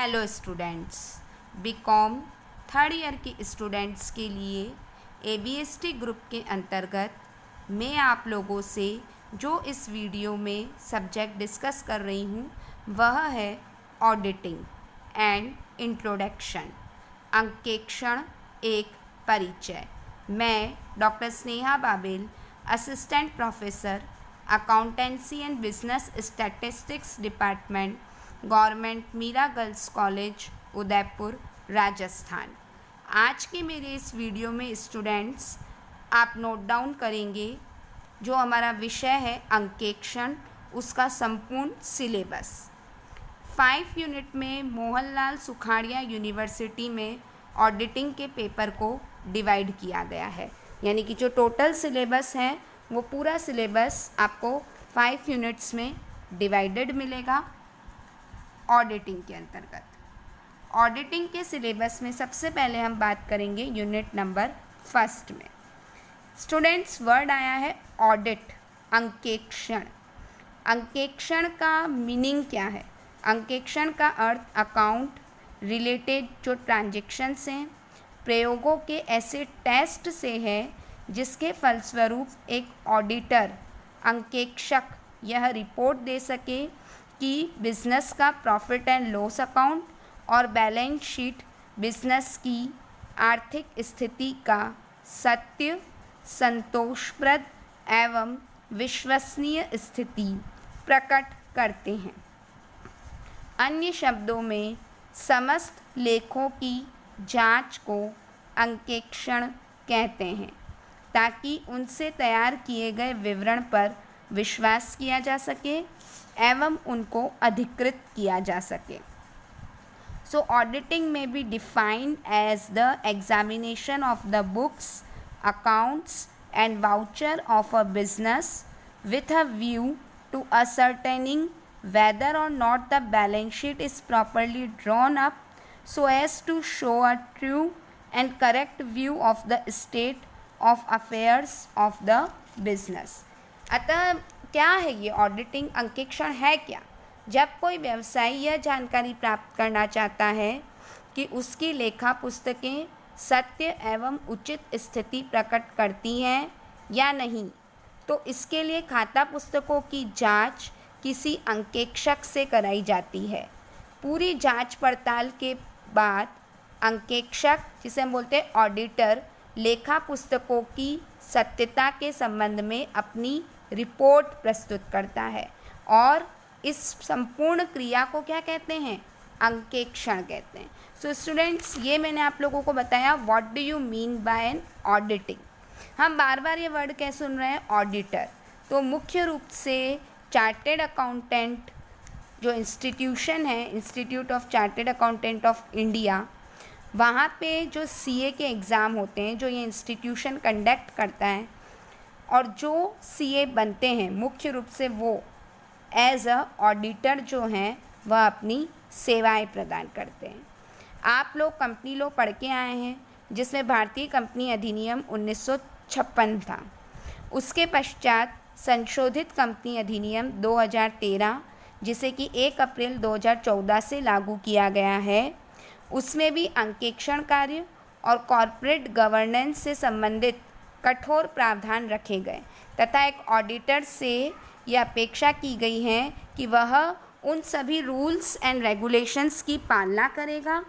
Hello students, BCom third year के students के लिए एबीएसटी ग्रुप के अंतर्गत मैं आप लोगों से जो इस वीडियो में सब्जेक्ट डिस्कस कर रही हूँ वह है ऑडिटिंग एंड इंट्रोडक्शन, अंकेक्षण एक परिचय। मैं doctor Sneha Babil, assistant professor accountancy and business statistics department, government Meera girls college Udaipur Rajasthan. आज के मेरे इस वीडियो में स्टूडेंट्स आप नोट डाउन करेंगे जो हमारा विषय है अंकेक्षण, उसका संपूर्ण सिलेबस। 5 यूनिट में मोहनलाल सुखाड़िया यूनिवर्सिटी में ऑडिटिंग के पेपर को डिवाइड किया गया है, यानी कि जो टोटल सिलेबस है वो पूरा सिलेबस आपको 5 यूनिट्स में डिवाइडेड मिलेगा ऑडिटिंग के अंतर्गत। ऑडिटिंग के सिलेबस में सबसे पहले हम बात करेंगे यूनिट नंबर फर्स्ट में। स्टूडेंट्स, वर्ड आया है ऑडिट, अंकेक्षण। अंकेक्षण का मीनिंग क्या है? अंकेक्षण का अर्थ अकाउंट रिलेटेड जो ट्रांजेक्शन्स हैं, प्रयोगों के ऐसे टेस्ट से है जिसके फलस्वरूप एक ऑडिटर, अंकेक्षक यह रिपोर्ट दे सके कि बिज़नेस का प्रॉफिट एंड लॉस अकाउंट और बैलेंस शीट बिज़नेस की आर्थिक स्थिति का सत्य, संतोषप्रद एवं विश्वसनीय स्थिति प्रकट करते हैं। अन्य शब्दों में समस्त लेखों की जांच को अंकेक्षण कहते हैं ताकि उनसे तैयार किए गए विवरण पर विश्वास किया जा सके एवं उनको अधिकृत किया जा सके। So auditing may be defined as the examination of the books, accounts and voucher of a business with a view to ascertaining whether or not the balance sheet is properly drawn up so as to show a true and correct view of the state of affairs of the business। अतः क्या है ये auditing, अंकेक्षण है क्या? जब कोई व्यवसायी यह जानकारी प्राप्त करना चाहता है कि उसकी लेखा पुस्तकें सत्य एवं उचित स्थिति प्रकट करती हैं या नहीं, तो इसके लिए खाता पुस्तकों की जांच किसी अंकेक्षक से कराई जाती है। पूरी जांच पड़ताल के बाद अंकेक्षक, जिसे हम बोलते हैं ऑडिटर, लेखा पुस्तकों की सत्यता के संबंध में अपनी रिपोर्ट प्रस्तुत करता है और इस संपूर्ण क्रिया को क्या कहते हैं? अंकेक्षण कहते हैं। सो स्टूडेंट्स, ये मैंने आप लोगों को बताया what do you mean by an auditing. हम बार बार ये वर्ड क्या सुन रहे हैं? ऑडिटर। तो मुख्य रूप से चार्टेड अकाउंटेंट जो इंस्टीट्यूशन है, institute of chartered accountant of India, वहाँ पे जो सीए के एग्ज़ाम होते हैं जो ये इंस्टीट्यूशन कंडक्ट करता है, और जो सीए बनते हैं मुख्य रूप से वो एज अ ऑडिटर जो हैं वह अपनी सेवाएं प्रदान करते हैं। आप लोग कंपनी लॉ पढ़ के आए हैं जिसमें भारतीय कंपनी अधिनियम 1956 था। उसके पश्चात संशोधित कंपनी अधिनियम 2013 जिसे कि 1 अप्रैल 2014 से लागू किया गया है, उसमें भी अंकेक्षण कार्य और कॉरपोरेट गवर्नेंस से संबंधित कठोर प्रावधान रखे गए तथा एक ऑडिटर से यह अपेक्षा की गई है कि वह उन सभी रूल्स एंड रेगुलेशंस की पालना करेगा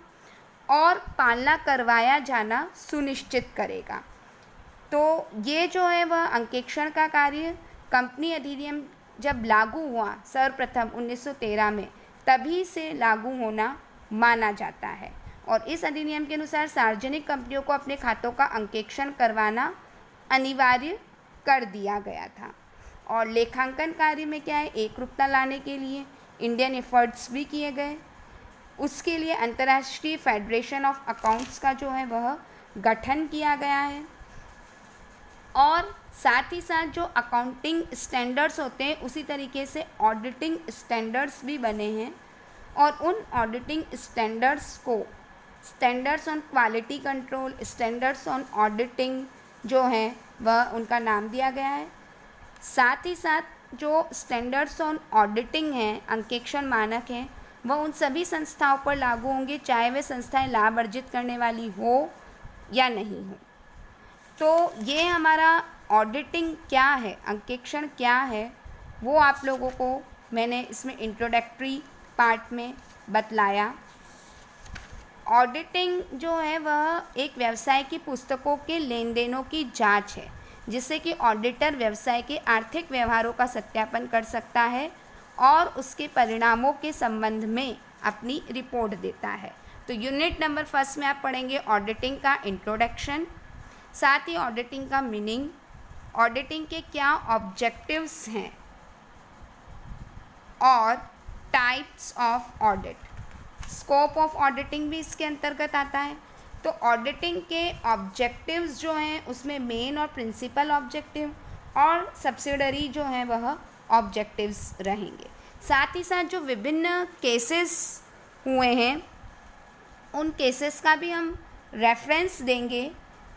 और पालना करवाया जाना सुनिश्चित करेगा। तो ये जो है वह अंकेक्षण का कार्य कंपनी अधिनियम जब लागू हुआ सर्वप्रथम 1913 में, तभी से लागू होना माना जाता है और इस अधिनियम के अनुसार सार्वजनिक कंपनियों को अपने खातों का अंकेक्षण करवाना अनिवार्य कर दिया गया था। और लेखांकन कार्य में क्या है? एकरूपता लाने के लिए इंडियन एफर्ट्स भी किए गए। उसके लिए अंतर्राष्ट्रीय फेडरेशन ऑफ अकाउंट्स का जो है वह गठन किया गया है और साथ ही साथ जो अकाउंटिंग स्टैंडर्ड्स होते हैं उसी तरीके से ऑडिटिंग स्टैंडर्ड्स भी बने हैं और उन ऑडिटिंग स्टैंडर्ड्स को standards on quality control, standards on auditing जो है वह उनका नाम दिया गया है। साथ ही साथ जो स्टैंडर्ड्स ऑन ऑडिटिंग हैं, अंकेक्षण मानक हैं, वह उन सभी संस्थाओं पर लागू होंगे चाहे वे संस्थाएं लाभ अर्जित करने वाली हो या नहीं हो। तो ये हमारा ऑडिटिंग क्या है, अंकेक्षण क्या है, वो आप लोगों को मैंने इसमें इंट्रोडक्टरी पार्ट में बतलाया। ऑडिटिंग जो है वह एक व्यवसाय की पुस्तकों के लेन देनों की जांच है, जिससे कि ऑडिटर व्यवसाय के आर्थिक व्यवहारों का सत्यापन कर सकता है और उसके परिणामों के संबंध में अपनी रिपोर्ट देता है। तो यूनिट नंबर 1 में आप पढ़ेंगे ऑडिटिंग का इंट्रोडक्शन, साथ ही ऑडिटिंग का मीनिंग, ऑडिटिंग के क्या ऑब्जेक्टिव्स हैं और types of audit, scope of auditing भी इसके अंतर्गत आता है। तो ऑडिटिंग के ऑब्जेक्टिव्स जो हैं उसमें मेन और प्रिंसिपल ऑब्जेक्टिव और सब्सिडरी जो हैं वह ऑब्जेक्टिव्स रहेंगे। साथ ही साथ जो विभिन्न केसेस हुए हैं उन केसेस का भी हम रेफरेंस देंगे।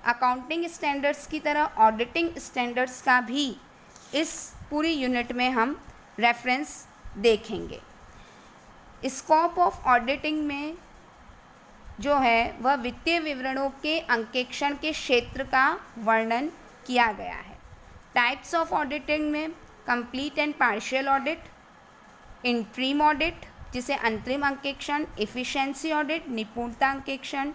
अकाउंटिंग स्टैंडर्ड्स की तरह ऑडिटिंग स्टैंडर्ड्स का भी इस पूरी यूनिट में हम रेफरेंस देखेंगे। स्कोप ऑफ ऑडिटिंग में जो है वह वित्तीय विवरणों के अंकेक्षण के क्षेत्र का वर्णन किया गया है। टाइप्स ऑफ ऑडिटिंग में complete and partial audit, interim audit जिसे अंतरिम अंकेक्षण, एफिशिएंसी ऑडिट निपुणता अंकेक्षण,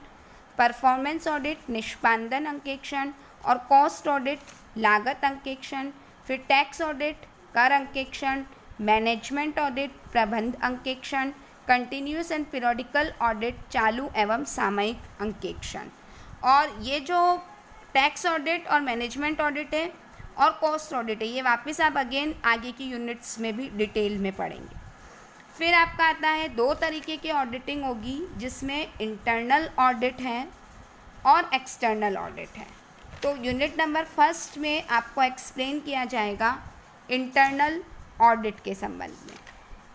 परफॉर्मेंस ऑडिट निष्पादन अंकेक्षण और कॉस्ट ऑडिट लागत अंकेक्षण, फिर टैक्स ऑडिट कर अंकेक्षण, मैनेजमेंट ऑडिट प्रबंध अंकेक्षण, कंटिन्यूस एंड पीरियोडिकल ऑडिट चालू एवं सामयिक अंकेक्षण। और ये जो टैक्स ऑडिट और मैनेजमेंट ऑडिट है और कॉस्ट ऑडिट है ये वापस आप अगेन आगे की यूनिट्स में भी डिटेल में पढ़ेंगे। फिर आपका आता है 2 तरीके की ऑडिटिंग होगी जिसमें इंटरनल ऑडिट है और एक्सटर्नल ऑडिट है। तो यूनिट नंबर 1 में आपको एक्सप्लेन किया जाएगा इंटरनल ऑडिट के संबंध में,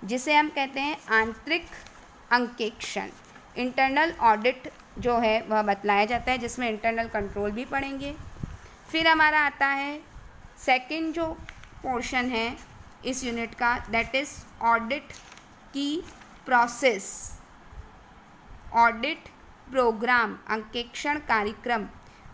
जिसे हम कहते हैं आंतरिक अंकेक्षण। इंटरनल ऑडिट जो है वह बतलाया जाता है जिसमें इंटरनल कंट्रोल भी पढ़ेंगे। फिर हमारा आता है सेकंड जो पोर्शन है इस यूनिट का, दैट इज़ ऑडिट की प्रोसेस, ऑडिट प्रोग्राम, अंकेक्षण कार्यक्रम।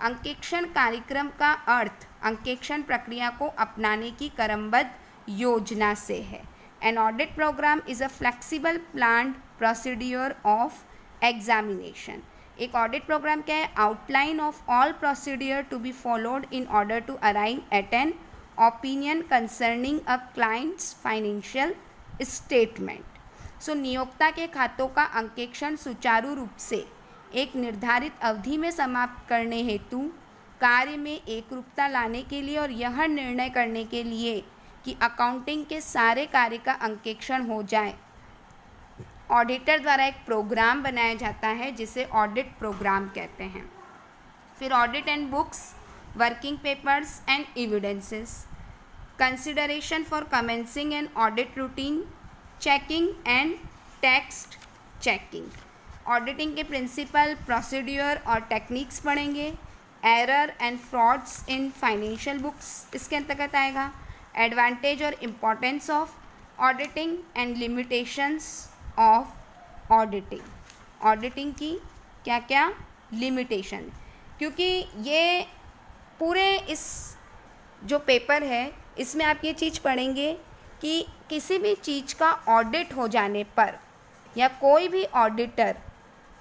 अंकेक्षण कार्यक्रम का अर्थ अंकेक्षण प्रक्रिया को अपनाने की क्रमबद्ध योजना से है। An audit program is a flexible planned procedure of examination. एक ऑडिट प्रोग्राम क्या है? Outline of all procedure to be followed in order to arrive at an opinion concerning a client's financial statement. So नियोक्ता के खातों का अंकेक्षण सुचारू रूप से एक निर्धारित अवधि में समाप्त करने हेतु कार्य में एकरूपता लाने के लिए और यह निर्णय करने के लिए कि अकाउंटिंग के सारे कार्य का अंकेक्षण हो जाए, ऑडिटर द्वारा एक प्रोग्राम बनाया जाता है जिसे ऑडिट प्रोग्राम कहते हैं। फिर audit and books, working papers and evidences, consideration for commencing an audit routine, checking and text checking. Auditing के प्रिंसिपल, प्रोसीड्यूर और टेक्निक्स पढ़ेंगे। Error and frauds in financial books इसके अंतर्गत आएगा। एडवांटेज और importance of auditing and limitations of auditing. Auditing की क्या क्या लिमिटेशन, क्योंकि ये पूरे इस जो पेपर है इसमें आप ये चीज़ पढ़ेंगे कि किसी भी चीज़ का ऑडिट हो जाने पर या कोई भी ऑडिटर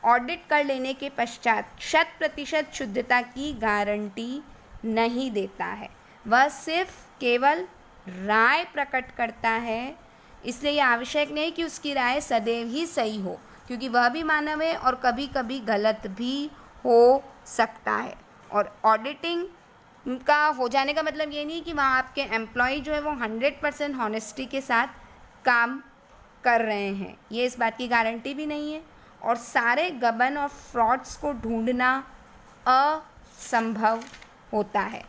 ऑडिट कर लेने के पश्चात 100% शुद्धता की गारंटी नहीं देता है, वह सिर्फ केवल राय प्रकट करता है। इसलिए यह आवश्यक नहीं कि उसकी राय सदैव ही सही हो, क्योंकि वह भी मानव है और कभी कभी गलत भी हो सकता है। और ऑडिटिंग का हो जाने का मतलब ये नहीं कि वहाँ आपके एम्प्लॉय जो है वो 100% हॉनेस्टी के साथ काम कर रहे हैं, ये इस बात की गारंटी भी नहीं है। और सारे गबन और फ्रॉड्स को ढूंढना असंभव होता है।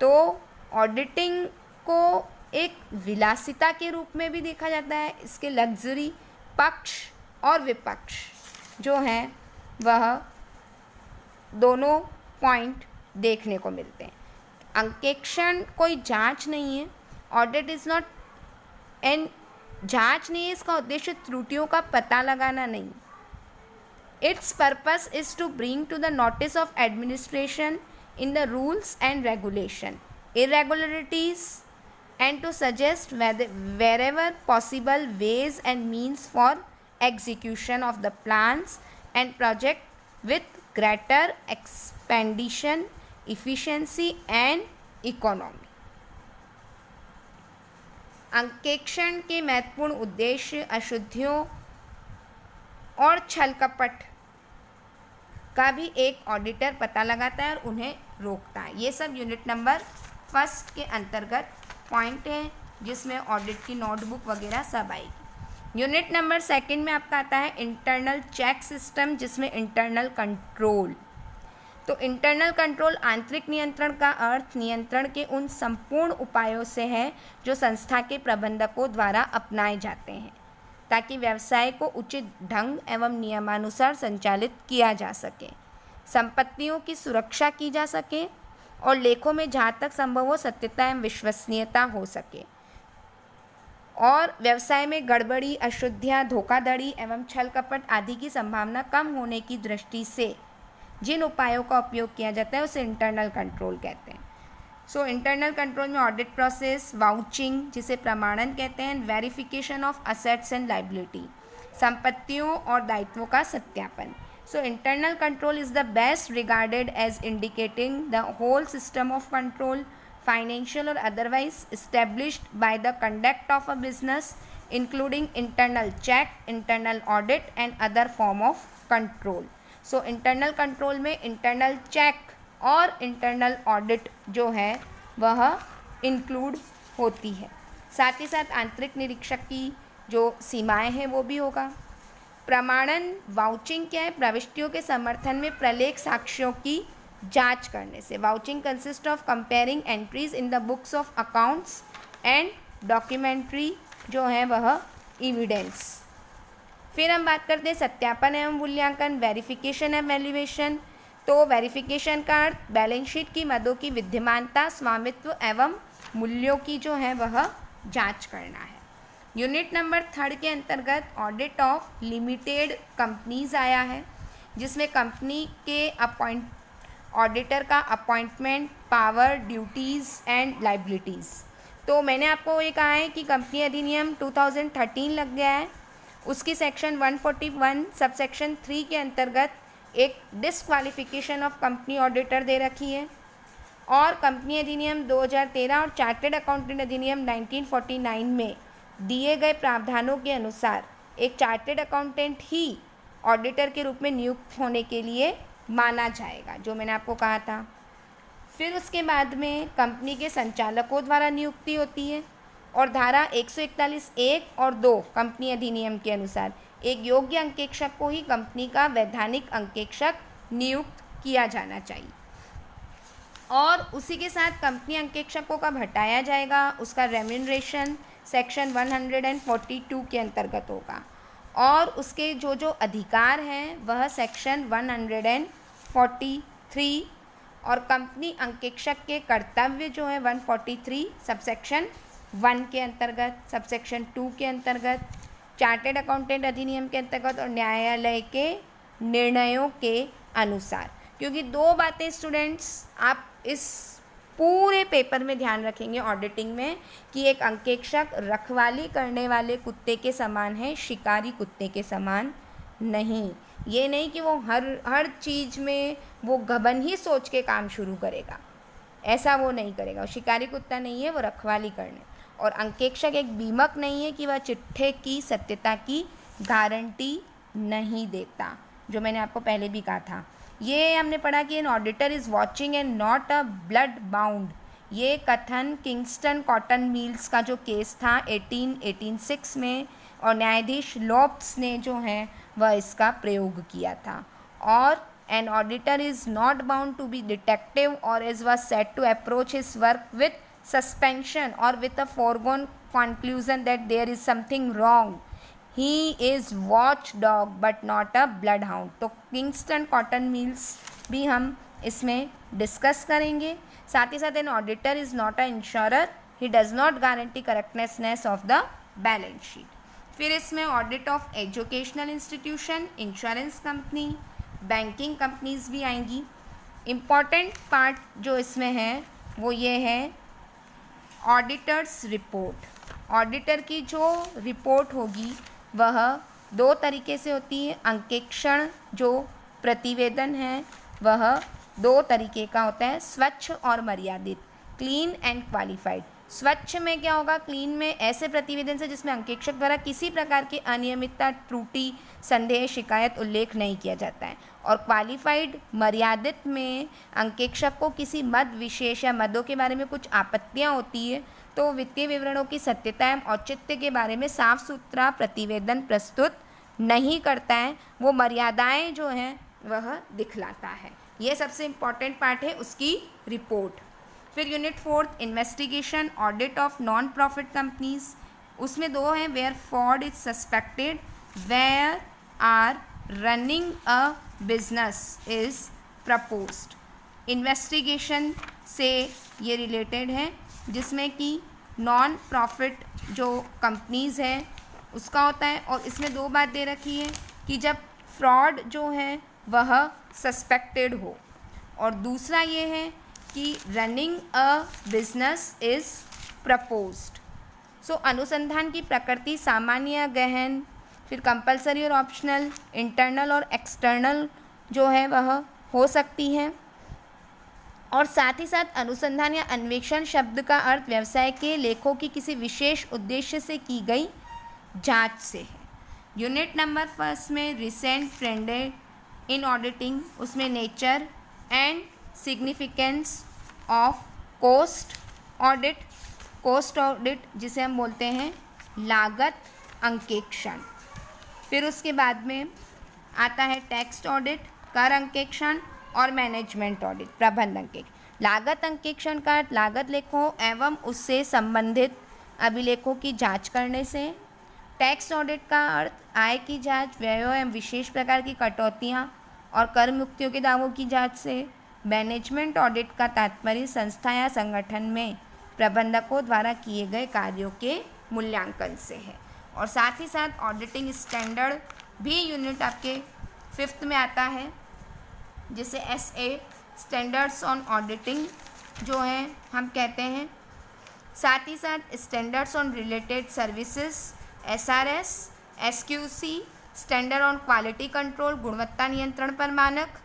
तो ऑडिटिंग को एक विलासिता के रूप में भी देखा जाता है। इसके लग्जरी पक्ष और विपक्ष जो हैं वह दोनों पॉइंट देखने को मिलते हैं। अंकेक्षण कोई जांच नहीं है। ऑडिट इज़ नॉट एन जांच नहीं है, इसका उद्देश्य त्रुटियों का पता लगाना नहीं। Its purpose is to bring to the notice of administration in the rules and regulation irregularities and to suggest wherever possible ways and means for execution of the plans and project with greater expedition, efficiency and economy। अंकेक्षण के महत्वपूर्ण उद्देश्य अशुद्धियों और छल कपट का भी एक ऑडिटर पता लगाता है और उन्हें रोकता है। ये सब यूनिट नंबर फर्स्ट के अंतर्गत पॉइंट है जिसमें ऑडिट की नोटबुक वगैरह सब आएगी। यूनिट नंबर सेकंड में आपका आता है इंटरनल चेक सिस्टम, जिसमें इंटरनल कंट्रोल। तो इंटरनल कंट्रोल आंतरिक नियंत्रण का अर्थ नियंत्रण के उन संपूर्ण उपायों से है जो संस्था के प्रबंधकों द्वारा अपनाए जाते हैं ताकि व्यवसाय को उचित ढंग एवं नियमानुसार संचालित किया जा सके, संपत्तियों की सुरक्षा की जा सके और लेखों में जहाँ तक संभव हो सत्यता एवं विश्वसनीयता हो सके, और व्यवसाय में गड़बड़ी, अशुद्धियाँ, धोखाधड़ी एवं छल कपट आदि की संभावना कम होने की दृष्टि से जिन उपायों का उपयोग किया जाता है उसे इंटरनल कंट्रोल कहते हैं। सो इंटरनल कंट्रोल में ऑडिट प्रोसेस, वाउचिंग जिसे प्रमाणन कहते हैं, verification of assets and liability, संपत्तियों और दायित्वों का सत्यापन। So internal control is the best regarded as indicating the whole system of control, financial or otherwise, established by the conduct of a business, including internal check, internal audit and other form of control. So internal control में internal check और internal audit जो है वह include होती है। साथ ही साथ आंतरिक निरीक्षक की जो सीमाएं हैं वो भी होगा। प्रमाणन वाउचिंग क्या है? प्रविष्टियों के समर्थन में प्रलेख साक्ष्यों की जांच करने से। Vouching consist of comparing entries in the books of accounts and documentary जो है वह एविडेंस। फिर हम बात करते हैं सत्यापन एवं मूल्यांकन, वेरिफिकेशन एंड वैल्यूएशन। तो वेरिफिकेशन का अर्थ बैलेंस शीट की मदों की विद्यमानता, स्वामित्व एवं मूल्यों की जो है वह जाँच करना है। यूनिट नंबर थर्ड के अंतर्गत ऑडिट ऑफ लिमिटेड कंपनीज आया है, जिसमें कंपनी के ऑडिटर का appointment, power, duties and liabilities. तो मैंने आपको ये कहा है कि कंपनी अधिनियम 2013 लग गया है, उसकी सेक्शन 141 सबसेक्शन 3 के अंतर्गत एक डिस्क्वालिफिकेशन ऑफ कंपनी ऑडिटर दे रखी है, और कंपनी अधिनियम 2013 और चार्टेड अकाउंटेंट अधिनियम 1949 में दिए गए प्रावधानों के अनुसार एक चार्टेड अकाउंटेंट ही ऑडिटर के रूप में नियुक्त होने के लिए माना जाएगा, जो मैंने आपको कहा था। फिर उसके बाद में कंपनी के संचालकों द्वारा नियुक्ति होती है, और धारा 141(1) और 2 कंपनी अधिनियम के अनुसार एक योग्य अंकेक्षक को ही कंपनी का वैधानिक अंकेक्षक नियुक्त किया जाना चाहिए, और उसी के साथ कंपनी अंकेक्षकों का हटाया जाएगा, उसका रेम्यूनरेशन सेक्शन 142 के अंतर्गत होगा, और उसके जो जो अधिकार हैं वह सेक्शन 143, और कंपनी अंकेक्षक के कर्तव्य जो है 143 सबसेक्शन 1 के अंतर्गत, सबसेक्शन 2 के अंतर्गत, चार्टेड अकाउंटेंट अधिनियम के अंतर्गत और न्यायालय के निर्णयों के अनुसार। क्योंकि दो बातें स्टूडेंट्स आप इस पूरे पेपर में ध्यान रखेंगे ऑडिटिंग में कि एक अंकेक्षक रखवाली करने वाले कुत्ते के समान है, शिकारी कुत्ते के समान नहीं। ये नहीं कि वो हर चीज़ में वो घबन ही सोच के काम शुरू करेगा, ऐसा वो नहीं करेगा। वो शिकारी कुत्ता नहीं है, वो रखवाली करने। और अंकेक्षक एक बीमक नहीं है कि वह चिट्ठे की सत्यता की गारंटी नहीं देता, जो मैंने आपको पहले भी कहा था। ये हमने पढ़ा कि N auditor is watching and not a blood bound. ये कथन किंगस्टन कॉटन मिल्स का जो केस था 1886 में, और न्यायाधीश लोप्स ने जो है वह इसका प्रयोग किया था। और an auditor is not bound to be detective or is was set to approach his work with suspension or with a foregone conclusion that there is something wrong. He is watch dog but not a blood hound. तो Kingston cotton mills भी हम इसमें discuss करेंगे। साथ ही साथ an auditor is not a insurer, he does not guarantee correctness of the balance sheet. फिर इसमें audit of educational institution, insurance company, banking companies भी आएंगी। इम्पॉर्टेंट पार्ट जो इसमें है वो ये है ऑडिटर्स रिपोर्ट। ऑडिटर की जो रिपोर्ट होगी वह दो तरीके से होती है। अंकेक्षण जो प्रतिवेदन है वह दो तरीके का होता है, स्वच्छ और मर्यादित, क्लीन एंड क्वालिफाइड। स्वच्छ में क्या होगा, क्लीन में ऐसे प्रतिवेदन से जिसमें अंकेक्षक द्वारा किसी प्रकार की अनियमितता, त्रुटि, संदेह, शिकायत, उल्लेख नहीं किया जाता है। और क्वालिफाइड मर्यादित में अंकेक्षक को किसी मद विशेष या मदों के बारे में कुछ आपत्तियां होती है तो वित्तीय विवरणों की सत्यता एवं औचित्य के बारे में साफ सुथरा प्रतिवेदन प्रस्तुत नहीं करता है, वो मर्यादाएं जो हैं वह दिखलाता है। ये सबसे इम्पॉर्टेंट पार्ट है उसकी रिपोर्ट। फिर unit 4 investigation audit of non profit companies, उसमें दो हैं, where fraud is suspected, where are running a business is proposed. Investigation से ये रिलेटेड है जिसमें कि नॉन प्रॉफिट जो कंपनीज़ हैं उसका होता है। और इसमें दो बात दे रखी है कि जब फ्रॉड जो है वह सस्पेक्टेड हो, और दूसरा ये है कि running a business is proposed. So अनुसंधान की प्रकृति सामान्य या गहन, फिर कंपलसरी और ऑप्शनल, इंटरनल और एक्सटर्नल जो है वह हो सकती है। और साथ ही साथ अनुसंधान या अन्वेषण शब्द का अर्थ व्यवसाय के लेखों की किसी विशेष उद्देश्य से की गई जांच से है। यूनिट नंबर 1 में रिसेंट ट्रेंडेड इन ऑडिटिंग, उसमें nature and significance of cost audit, cost audit जिसे हम बोलते हैं लागत अंकेक्षण। फिर उसके बाद में आता है टैक्स ऑडिट, कर अंकेक्षण, और मैनेजमेंट ऑडिट, प्रबंध अंकेक्षण। लागत अंकेक्षण का अर्थ लागत लेखों एवं उससे संबंधित अभिलेखों की जांच करने से। टैक्स ऑडिट का अर्थ आय की जांच, व्ययों एवं विशेष प्रकार की कटौतियां और कर मुक्तियों के दावों की जांच से। मैनेजमेंट ऑडिट का तात्पर्य संस्था या संगठन में प्रबंधकों द्वारा किए गए कार्यों के मूल्यांकन से है। और साथ ही साथ ऑडिटिंग स्टैंडर्ड भी यूनिट आपके 5th में आता है, जिसे SA स्टैंडर्ड्स ऑन ऑडिटिंग जो है हम कहते हैं। साथ ही साथ standards on related services SRS, SQC standard on quality control, गुणवत्ता नियंत्रण पर मानक,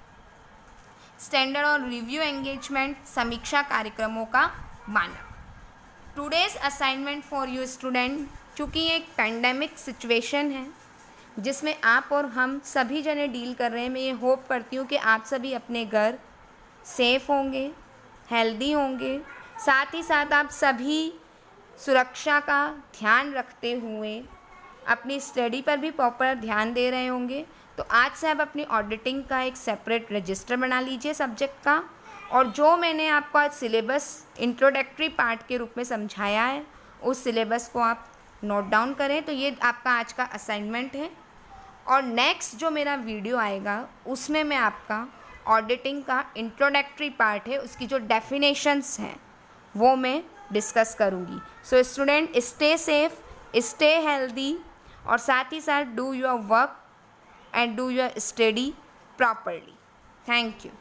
स्टैंडर्ड ऑन रिव्यू एंगेजमेंट, समीक्षा कार्यक्रमों का मानक। Today's assignment for you student, चूँकि ये एक पैंडेमिक सिचुएशन है जिसमें आप और हम सभी जने डील कर रहे हैं, मैं ये होप करती हूँ कि आप सभी अपने घर सेफ़ होंगे, हेल्दी होंगे, साथ ही साथ आप सभी सुरक्षा का ध्यान रखते हुए अपनी स्टडी पर भी प्रॉपर ध्यान दे रहे होंगे। तो आज से आप अपनी ऑडिटिंग का एक सेपरेट रजिस्टर बना लीजिए सब्जेक्ट का, और जो मैंने आपको आज सिलेबस इंट्रोडक्टरी पार्ट के रूप में समझाया है उस सिलेबस को आप नोट डाउन करें। तो ये आपका आज का असाइनमेंट है। और नेक्स्ट जो मेरा वीडियो आएगा उसमें मैं आपका ऑडिटिंग का इंट्रोडक्टरी पार्ट है उसकी जो डेफिनेशंस हैं वो मैं डिस्कस करूँगी। So student, stay safe, stay healthy, और साथ ही साथ do your work and do your study properly. Thank you.